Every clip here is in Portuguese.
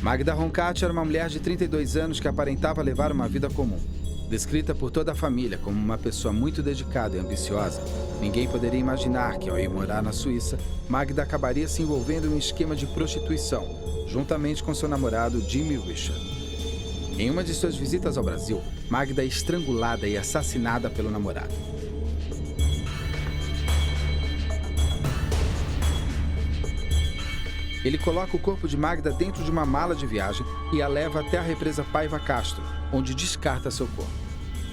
Magda Roncat era uma mulher de 32 anos que aparentava levar uma vida comum. Descrita por toda a família como uma pessoa muito dedicada e ambiciosa, ninguém poderia imaginar que, ao ir morar na Suíça, Magda acabaria se envolvendo em um esquema de prostituição, juntamente com seu namorado Jimmy Richard. Em uma de suas visitas ao Brasil, Magda é estrangulada e assassinada pelo namorado. Ele coloca o corpo de Magda dentro de uma mala de viagem e a leva até a represa Paiva Castro, onde descarta seu corpo.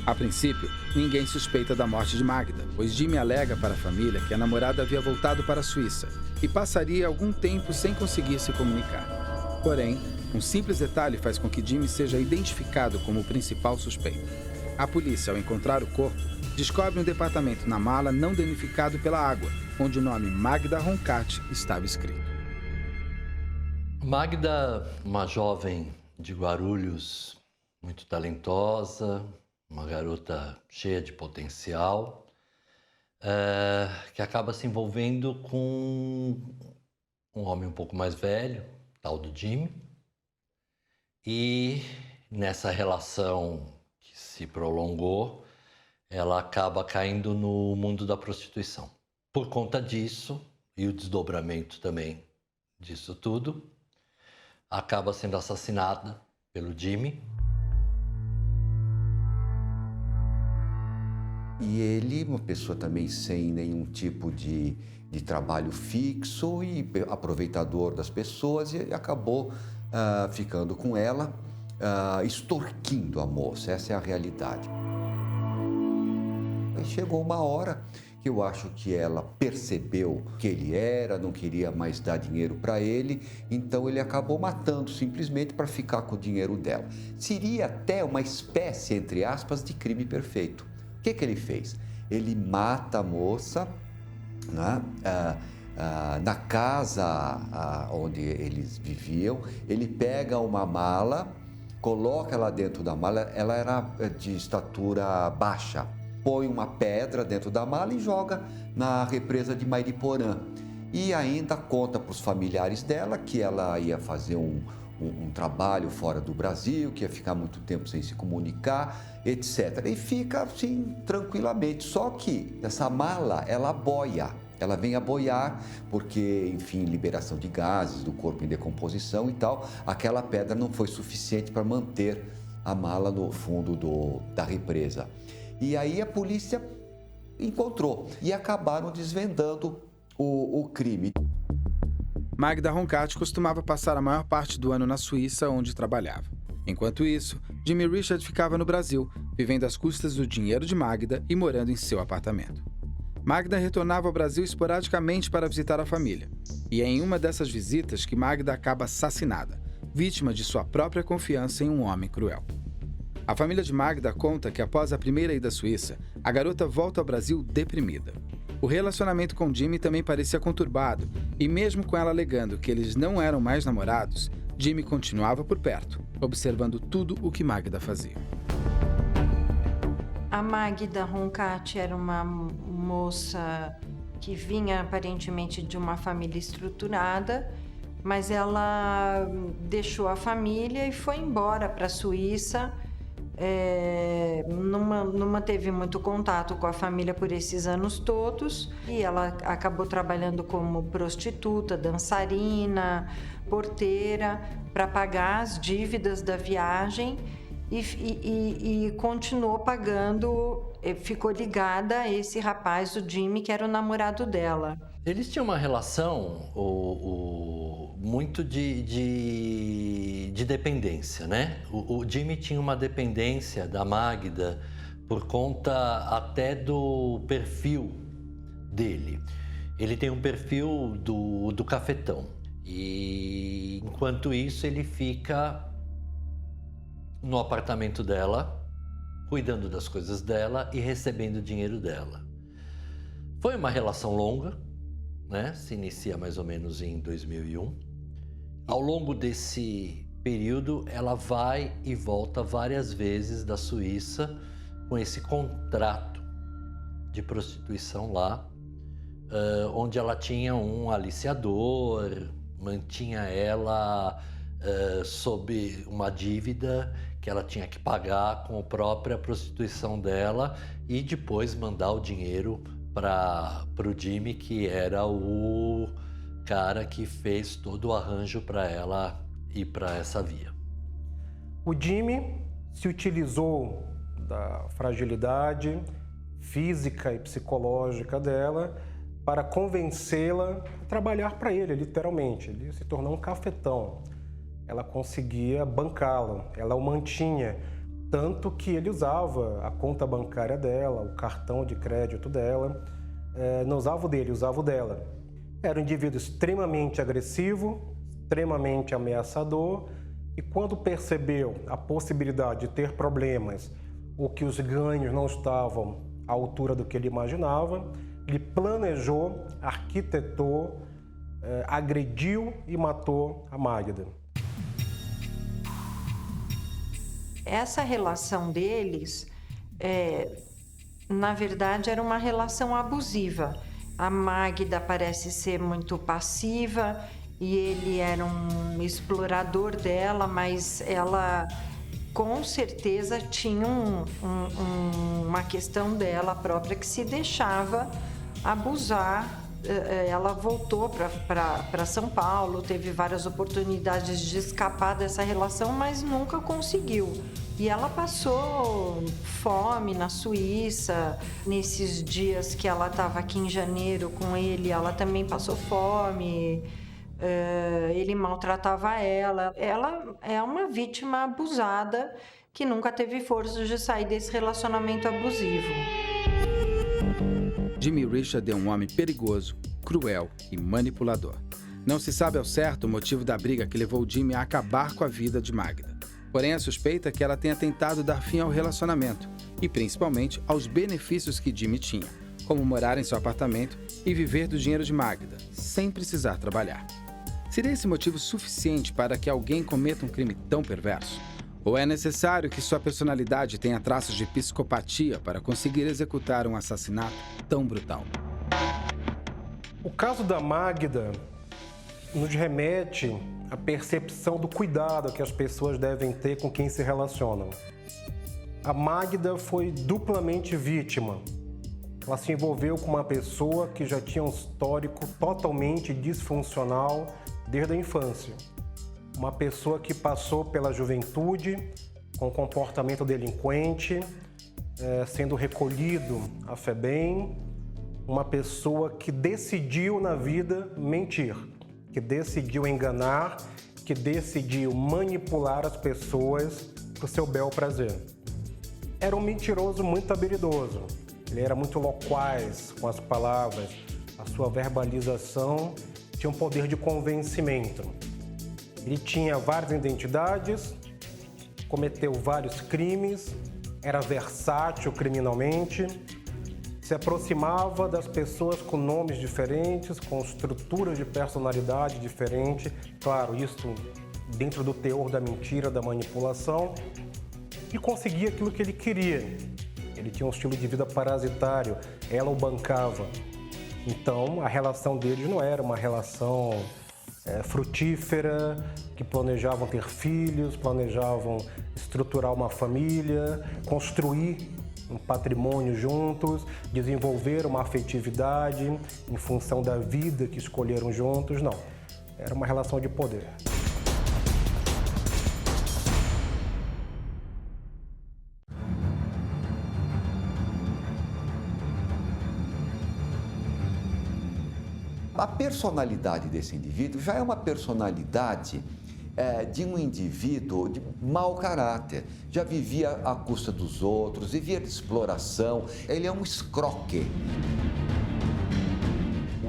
A princípio, ninguém suspeita da morte de Magda, pois Jimmy alega para a família que a namorada havia voltado para a Suíça e passaria algum tempo sem conseguir se comunicar. Porém, um simples detalhe faz com que Jimmy seja identificado como o principal suspeito. A polícia, ao encontrar o corpo, descobre um departamento na mala não danificado pela água, onde o nome Magda Roncat estava escrito. Magda, uma jovem de Guarulhos, muito talentosa, uma garota cheia de potencial, que acaba se envolvendo com um homem um pouco mais velho, tal do Jimmy, e nessa relação que se prolongou, ela acaba caindo no mundo da prostituição. Por conta disso, e o desdobramento também disso tudo, acaba sendo assassinada pelo Jimmy. E ele, uma pessoa também sem nenhum tipo de trabalho fixo e aproveitador das pessoas, e acabou ficando com ela, extorquindo a moça. Essa é a realidade. E chegou uma hora que eu acho que ela percebeu que ele era, não queria mais dar dinheiro para ele, então ele acabou matando simplesmente para ficar com o dinheiro dela. Seria até uma espécie, entre aspas, de crime perfeito. O que ele fez? Ele mata a moça, né? Na casa onde eles viviam, ele pega uma mala, coloca ela dentro da mala, ela era de estatura baixa, põe uma pedra dentro da mala e joga na represa de Mairiporã. E ainda conta para os familiares dela que ela ia fazer um trabalho fora do Brasil, que ia ficar muito tempo sem se comunicar, etc. E fica assim, tranquilamente. Só que essa mala, ela boia. Ela vem a boiar porque, enfim, liberação de gases do corpo em decomposição e tal. Aquela pedra não foi suficiente para manter a mala no fundo da represa. E aí a polícia encontrou e acabaram desvendando o crime. Magda Roncat costumava passar a maior parte do ano na Suíça, onde trabalhava. Enquanto isso, Jimmy Richard ficava no Brasil, vivendo às custas do dinheiro de Magda e morando em seu apartamento. Magda retornava ao Brasil esporadicamente para visitar a família. E é em uma dessas visitas que Magda acaba assassinada, vítima de sua própria confiança em um homem cruel. A família de Magda conta que após a primeira ida à Suíça, a garota volta ao Brasil deprimida. O relacionamento com Jimmy também parecia conturbado, e mesmo com ela alegando que eles não eram mais namorados, Jimmy continuava por perto, observando tudo o que Magda fazia. A Magda Roncat era uma moça que vinha aparentemente de uma família estruturada, mas ela deixou a família e foi embora para a Suíça. Não manteve muito contato com a família por esses anos todos, e ela acabou trabalhando como prostituta, dançarina, porteira, para pagar as dívidas da viagem e continuou pagando, ficou ligada a esse rapaz, o Jimmy, que era o namorado dela. Eles tinham uma relação muito de dependência, né? O Jimmy tinha uma dependência da Magda por conta até do perfil dele. Ele tem um perfil do cafetão. E enquanto isso ele fica no apartamento dela, cuidando das coisas dela e recebendo o dinheiro dela. Foi uma relação longa, né? Se inicia mais ou menos em 2001. Ao longo desse período, ela vai e volta várias vezes da Suíça com esse contrato de prostituição lá, onde ela tinha um aliciador, mantinha ela sob uma dívida que ela tinha que pagar com a própria prostituição dela e depois mandar o dinheiro para o Jimmy, que era o cara que fez todo o arranjo para ela ir para essa via. O Jimmy se utilizou da fragilidade física e psicológica dela para convencê-la a trabalhar para ele, literalmente. Ele se tornou um cafetão. Ela conseguia bancá-lo, ela o mantinha, tanto que ele usava a conta bancária dela, o cartão de crédito dela, não usava o dele, usava o dela. Era um indivíduo extremamente agressivo, extremamente ameaçador, e quando percebeu a possibilidade de ter problemas ou que os ganhos não estavam à altura do que ele imaginava, ele planejou, arquitetou, agrediu e matou a Magda. Essa relação deles, na verdade, era uma relação abusiva. A Magda parece ser muito passiva e ele era um explorador dela, mas ela com certeza tinha uma questão dela própria que se deixava abusar. Ela voltou para São Paulo, teve várias oportunidades de escapar dessa relação, mas nunca conseguiu. E ela passou fome na Suíça. Nesses dias que ela estava aqui em janeiro com ele, ela também passou fome. Ele maltratava ela. Ela é uma vítima abusada que nunca teve forças de sair desse relacionamento abusivo. Jimmy Richard é um homem perigoso, cruel e manipulador. Não se sabe ao certo o motivo da briga que levou Jimmy a acabar com a vida de Magda. Porém, a suspeita é que ela tenha tentado dar fim ao relacionamento e, principalmente, aos benefícios que Jimmy tinha, como morar em seu apartamento e viver do dinheiro de Magda, sem precisar trabalhar. Seria esse motivo suficiente para que alguém cometa um crime tão perverso? Ou é necessário que sua personalidade tenha traços de psicopatia para conseguir executar um assassinato tão brutal? O caso da Magda nos remete à percepção do cuidado que as pessoas devem ter com quem se relacionam. A Magda foi duplamente vítima. Ela se envolveu com uma pessoa que já tinha um histórico totalmente disfuncional desde a infância. Uma pessoa que passou pela juventude com comportamento delinquente, sendo recolhido à FEBEM, uma pessoa que decidiu na vida mentir, que decidiu enganar, que decidiu manipular as pessoas para o seu bel prazer. Era um mentiroso muito habilidoso, ele era muito loquaz com as palavras, a sua verbalização tinha um poder de convencimento. Ele tinha várias identidades, cometeu vários crimes, era versátil criminalmente, se aproximava das pessoas com nomes diferentes, com estruturas de personalidade diferente. Claro, isso dentro do teor da mentira, da manipulação, e conseguia aquilo que ele queria. Ele tinha um estilo de vida parasitário, ela o bancava. Então, a relação deles não era uma relação frutífera, que planejavam ter filhos, planejavam estruturar uma família, construir um patrimônio juntos, desenvolver uma afetividade em função da vida que escolheram juntos. Não, era uma relação de poder. A personalidade desse indivíduo já é uma personalidade de um indivíduo de mau caráter. Já vivia à custa dos outros, vivia de exploração. Ele é um escroque.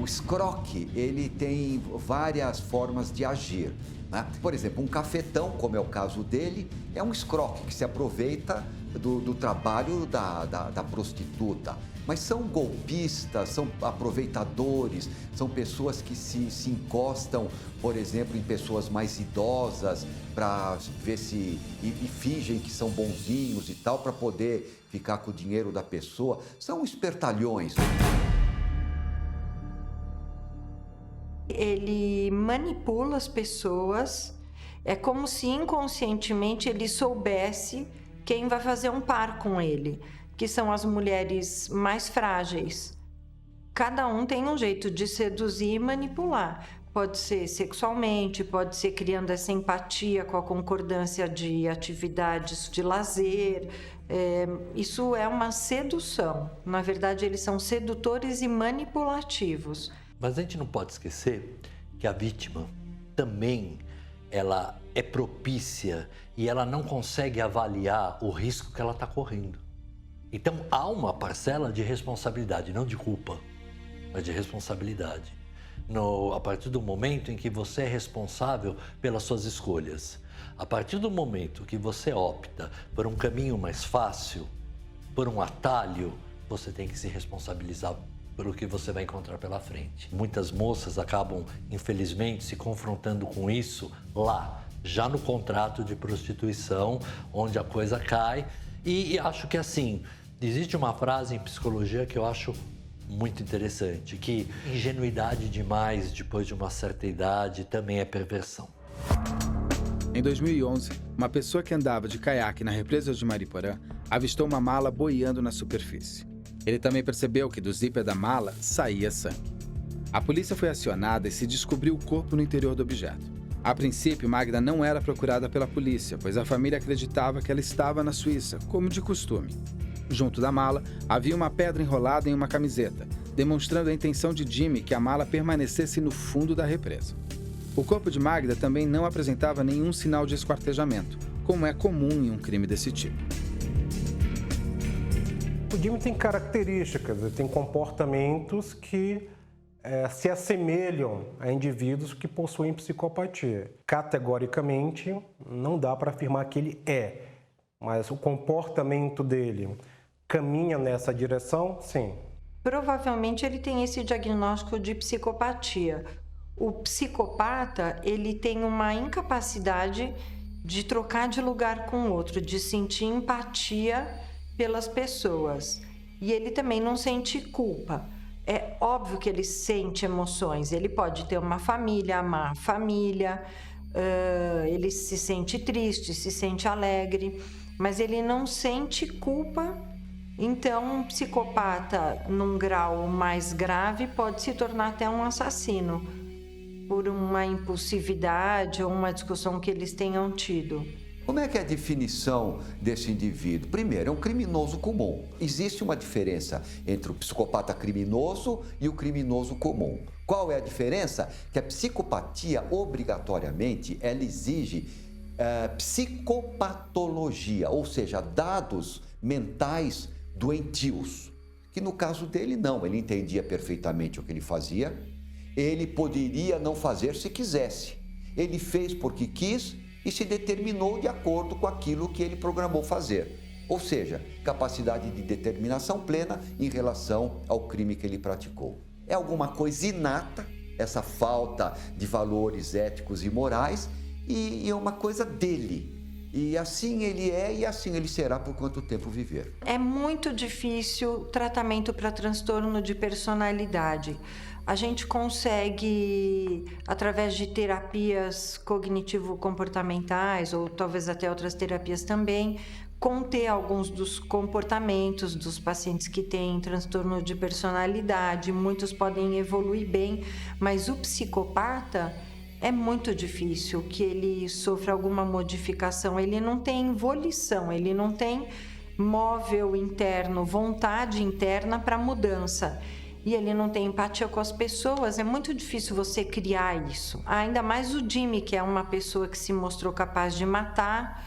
O escroque, ele tem várias formas de agir, né? Por exemplo, um cafetão, como é o caso dele, é um escroque que se aproveita do trabalho da prostituta. Mas são golpistas, são aproveitadores, são pessoas que se encostam, por exemplo, em pessoas mais idosas para ver se... E fingem que são bonzinhos e tal, para poder ficar com o dinheiro da pessoa. São espertalhões. Ele manipula as pessoas É como se inconscientemente ele soubesse quem vai fazer um par com ele, que são as mulheres mais frágeis. Cada um tem um jeito de seduzir e manipular. Pode ser sexualmente, pode ser criando essa empatia com a concordância de atividades de lazer. Isso é uma sedução. Na verdade, eles são sedutores e manipulativos. Mas a gente não pode esquecer que a vítima também ela é propícia e ela não consegue avaliar o risco que ela está correndo. Então há uma parcela de responsabilidade, não de culpa, mas de responsabilidade. A partir do momento em que você é responsável pelas suas escolhas, a partir do momento que você opta por um caminho mais fácil, por um atalho, você tem que se responsabilizar pelo que você vai encontrar pela frente. Muitas moças acabam, infelizmente, se confrontando com isso lá, já no contrato de prostituição, onde a coisa cai. E acho que assim, existe uma frase em psicologia que eu acho muito interessante, que ingenuidade demais depois de uma certa idade também é perversão. Em 2011, uma pessoa que andava de caiaque na represa de Mariporã avistou uma mala boiando na superfície. Ele também percebeu que do zíper da mala saía sangue. A polícia foi acionada e se descobriu o corpo no interior do objeto. A princípio, Magda não era procurada pela polícia, pois a família acreditava que ela estava na Suíça, como de costume. Junto da mala, havia uma pedra enrolada em uma camiseta, demonstrando a intenção de Jimmy que a mala permanecesse no fundo da represa. O corpo de Magda também não apresentava nenhum sinal de esquartejamento, como é comum em um crime desse tipo. O Jimmy tem características, ele tem comportamentos que se assemelham a indivíduos que possuem psicopatia. Categoricamente, não dá para afirmar que ele é, mas o comportamento dele caminha nessa direção, sim. Provavelmente ele tem esse diagnóstico de psicopatia. O psicopata, ele tem uma incapacidade de trocar de lugar com o outro, de sentir empatia pelas pessoas. E ele também não sente culpa. É óbvio que ele sente emoções. Ele pode ter uma família, amar a família, ele se sente triste, se sente alegre, mas ele não sente culpa. Então, um psicopata num grau mais grave pode se tornar até um assassino por uma impulsividade ou uma discussão que eles tenham tido. Como é que é a definição desse indivíduo? Primeiro, é um criminoso comum. Existe uma diferença entre o psicopata criminoso e o criminoso comum. Qual é a diferença? Que a psicopatia, obrigatoriamente, ela exige psicopatologia, ou seja, dados mentais doentios. Que no caso dele, não. Ele entendia perfeitamente o que ele fazia. Ele poderia não fazer se quisesse. Ele fez porque quis e se determinou de acordo com aquilo que ele programou fazer. Ou seja, capacidade de determinação plena em relação ao crime que ele praticou. É alguma coisa inata, essa falta de valores éticos e morais, e é uma coisa dele. E assim ele é e assim ele será por quanto tempo viver. É muito difícil tratamento para transtorno de personalidade. A gente consegue, através de terapias cognitivo-comportamentais, ou talvez até outras terapias também, conter alguns dos comportamentos dos pacientes que têm transtorno de personalidade. Muitos podem evoluir bem, mas o psicopata é muito difícil que ele sofra alguma modificação. Ele não tem volição, ele não tem móvel interno, vontade interna para mudança. E ele não tem empatia com as pessoas, é muito difícil você criar isso. Ainda mais o Jimmy, que é uma pessoa que se mostrou capaz de matar,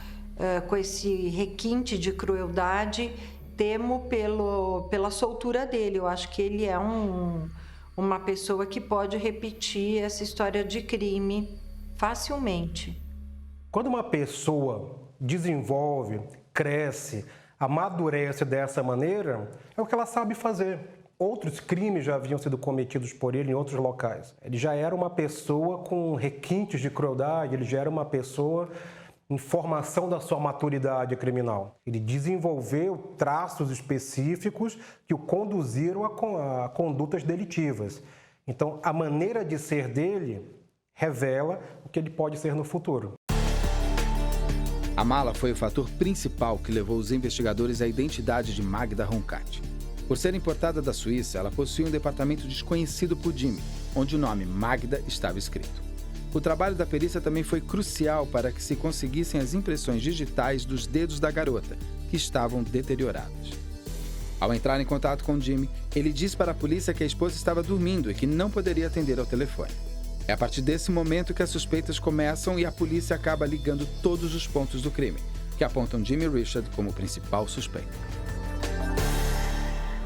com esse requinte de crueldade. Temo pela soltura dele. Eu acho que ele é uma pessoa que pode repetir essa história de crime facilmente. Quando uma pessoa desenvolve, cresce, amadurece dessa maneira, é o que ela sabe fazer. Outros crimes já haviam sido cometidos por ele em outros locais. Ele já era uma pessoa com requintes de crueldade, ele já era uma pessoa em formação da sua maturidade criminal. Ele desenvolveu traços específicos que o conduziram a condutas delitivas. Então, a maneira de ser dele revela o que ele pode ser no futuro. A mala foi o fator principal que levou os investigadores à identidade de Magda Roncat. Por ser importada da Suíça, ela possuía um departamento desconhecido por Jimmy, onde o nome Magda estava escrito. O trabalho da perícia também foi crucial para que se conseguissem as impressões digitais dos dedos da garota, que estavam deterioradas. Ao entrar em contato com Jimmy, ele diz para a polícia que a esposa estava dormindo e que não poderia atender ao telefone. É a partir desse momento que as suspeitas começam e a polícia acaba ligando todos os pontos do crime, que apontam Jimmy Richard como principal suspeito.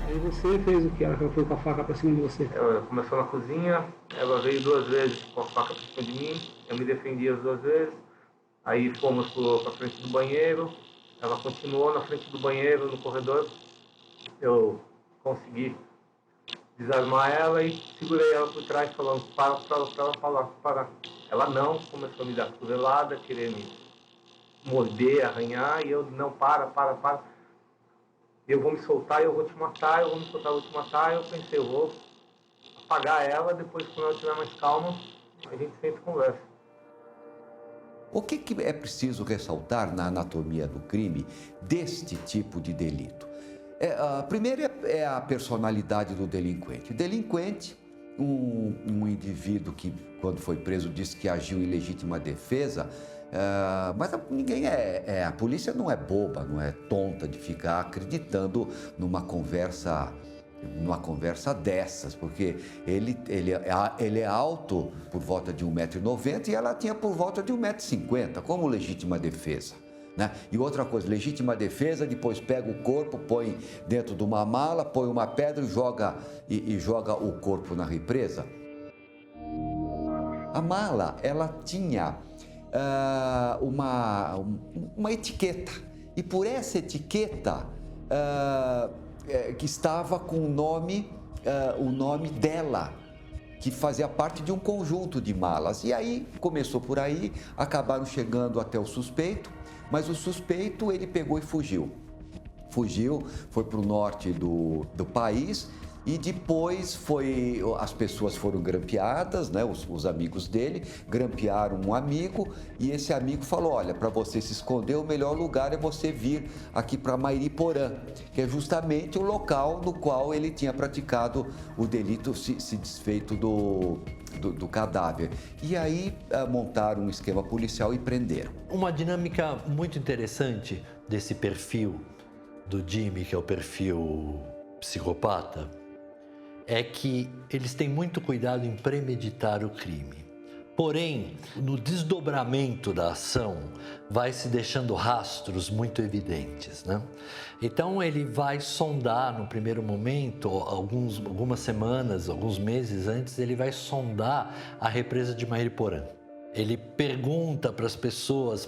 Aí você fez o que? Ela foi com a faca pra cima de você? Ela começou na cozinha, ela veio 2 vezes com a faca pra cima de mim, eu me defendi as 2 vezes, aí fomos pra frente do banheiro, ela continuou na frente do banheiro, no corredor, eu consegui desarmar ela e segurei ela por trás, falando para ela falar, para. Ela não, começou a me dar cotovelada, querer me morder, arranhar, e eu, não, para. Eu vou me soltar, eu vou te matar, eu vou me soltar, eu vou te matar. Eu pensei, eu vou apagar ela, depois quando ela estiver mais calma, a gente senta e conversa. O que é preciso ressaltar na anatomia do crime deste tipo de delito? Primeiro é a personalidade do delinquente. O delinquente, um indivíduo que, quando foi preso, disse que agiu em legítima defesa, mas a polícia não é boba, não é tonta de ficar acreditando numa conversa dessas, porque ele é alto por volta de 1,90 m e ela tinha por volta de 1,50 m, como legítima defesa. Né? E outra coisa, legítima defesa, depois pega o corpo, põe dentro de uma mala, põe uma pedra e joga o corpo na represa. A mala, ela tinha uma etiqueta, e por essa etiqueta que estava com o nome dela, que fazia parte de um conjunto de malas. E aí, começou por aí, acabaram chegando até o suspeito, mas o suspeito, ele pegou e fugiu. Fugiu, foi para o norte do país e depois as pessoas foram grampeadas, né? Os amigos dele grampearam um amigo e esse amigo falou, olha, para você se esconder, o melhor lugar é você vir aqui para Mairiporã, que é justamente o local no qual ele tinha praticado o delito, se desfeito do cadáver. E aí montaram um esquema policial e prenderam. Uma dinâmica muito interessante desse perfil do Jimmy, que é o perfil psicopata, é que eles têm muito cuidado em premeditar o crime. Porém, no desdobramento da ação, vai se deixando rastros muito evidentes, né? Então, ele vai sondar, no primeiro momento, algumas semanas, alguns meses antes, ele vai sondar a represa de Mairiporã. Ele pergunta para as pessoas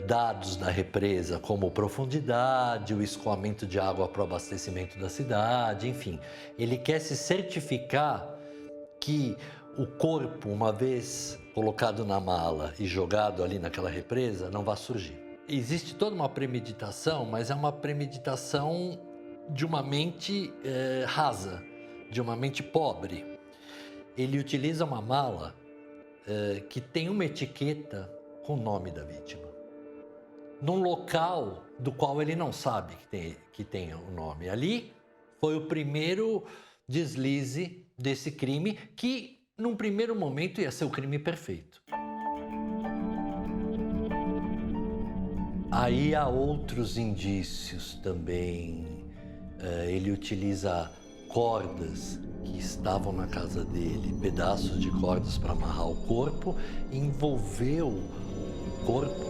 dados da represa, como profundidade, o escoamento de água para o abastecimento da cidade, enfim. Ele quer se certificar que o corpo, uma vez colocado na mala e jogado ali naquela represa, não vai surgir. Existe toda uma premeditação, mas é uma premeditação de uma mente rasa, de uma mente pobre. Ele utiliza uma mala que tem uma etiqueta com o nome da vítima, num local do qual ele não sabe que tem o nome. Ali foi o primeiro deslize desse crime que, num primeiro momento, ia ser o crime perfeito. Aí há outros indícios também. Ele utiliza cordas que estavam na casa dele, pedaços de cordas para amarrar o corpo, envolveu o corpo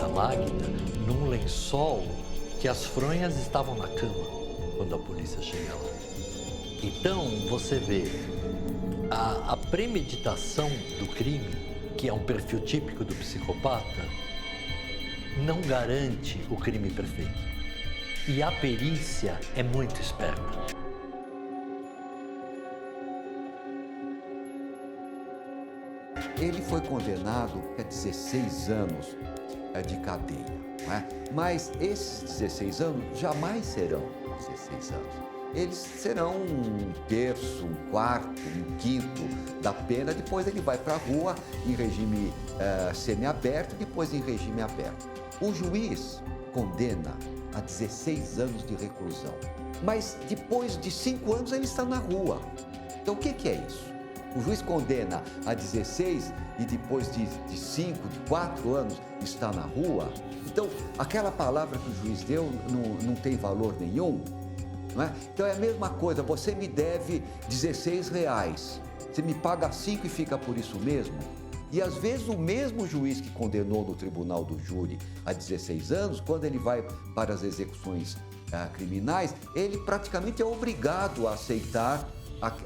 da Magda num lençol que as fronhas estavam na cama quando a polícia chega lá. Então, você vê a premeditação do crime, que é um perfil típico do psicopata, não garante o crime perfeito. E a perícia é muito esperta. Ele foi condenado a 16 anos de cadeia, não é? Mas esses 16 anos jamais serão 16 anos. eles serão um terço, um quarto, um quinto da pena. Depois ele vai para a rua em regime semiaberto, depois em regime aberto. O juiz condena a 16 anos de reclusão, mas depois de 5 anos ele está na rua. Então o que é isso? O juiz condena a 16 e depois de 5, de 4 anos está na rua. Então aquela palavra que o juiz deu não tem valor nenhum. Não é? Então é a mesma coisa, você me deve R$16, você me paga 5 e fica por isso mesmo? E às vezes o mesmo juiz que condenou no tribunal do júri a 16 anos, quando ele vai para as execuções criminais, ele praticamente é obrigado a aceitar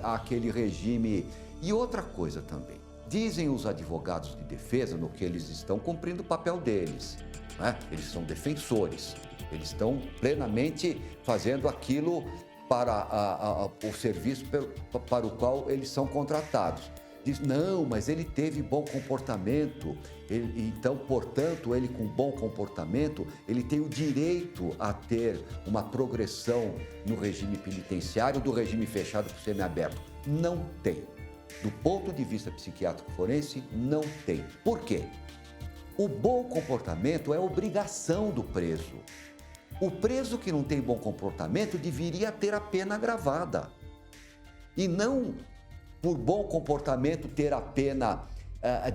aquele regime. E outra coisa também, dizem os advogados de defesa no que eles estão cumprindo o papel deles, né? Eles são defensores, eles estão plenamente fazendo aquilo para o serviço para o qual eles são contratados. Diz, não, mas ele teve bom comportamento, então, portanto, ele com bom comportamento, ele tem o direito a ter uma progressão no regime penitenciário do regime fechado para o semiaberto. Não tem. Do ponto de vista psiquiátrico forense, não tem. Por quê? O bom comportamento é obrigação do preso. O preso que não tem bom comportamento deveria ter a pena agravada. E não, por bom comportamento, ter a pena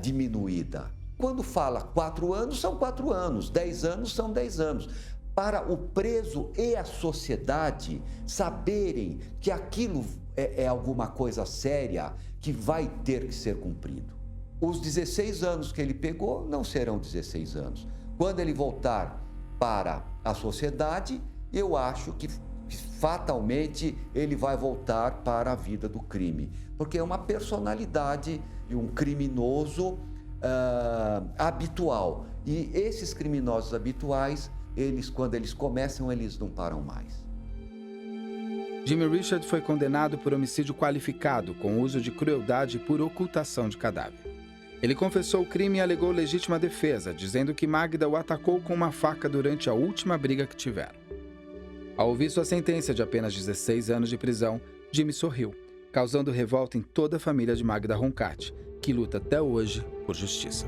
diminuída. Quando fala 4 anos, são 4 anos. 10 anos, são 10 anos. Para o preso e a sociedade saberem que aquilo é alguma coisa séria que vai ter que ser cumprido. Os 16 anos que ele pegou não serão 16 anos. Quando ele voltar para a sociedade, eu acho que fatalmente ele vai voltar para a vida do crime, porque é uma personalidade de um criminoso habitual. E esses criminosos habituais, quando eles começam, eles não param mais. Jimmy Richard foi condenado por homicídio qualificado com uso de crueldade por ocultação de cadáver. Ele confessou o crime e alegou legítima defesa, dizendo que Magda o atacou com uma faca durante a última briga que tiveram. Ao ouvir sua sentença de apenas 16 anos de prisão, Jimmy sorriu, causando revolta em toda a família de Magda Roncat, que luta até hoje por justiça.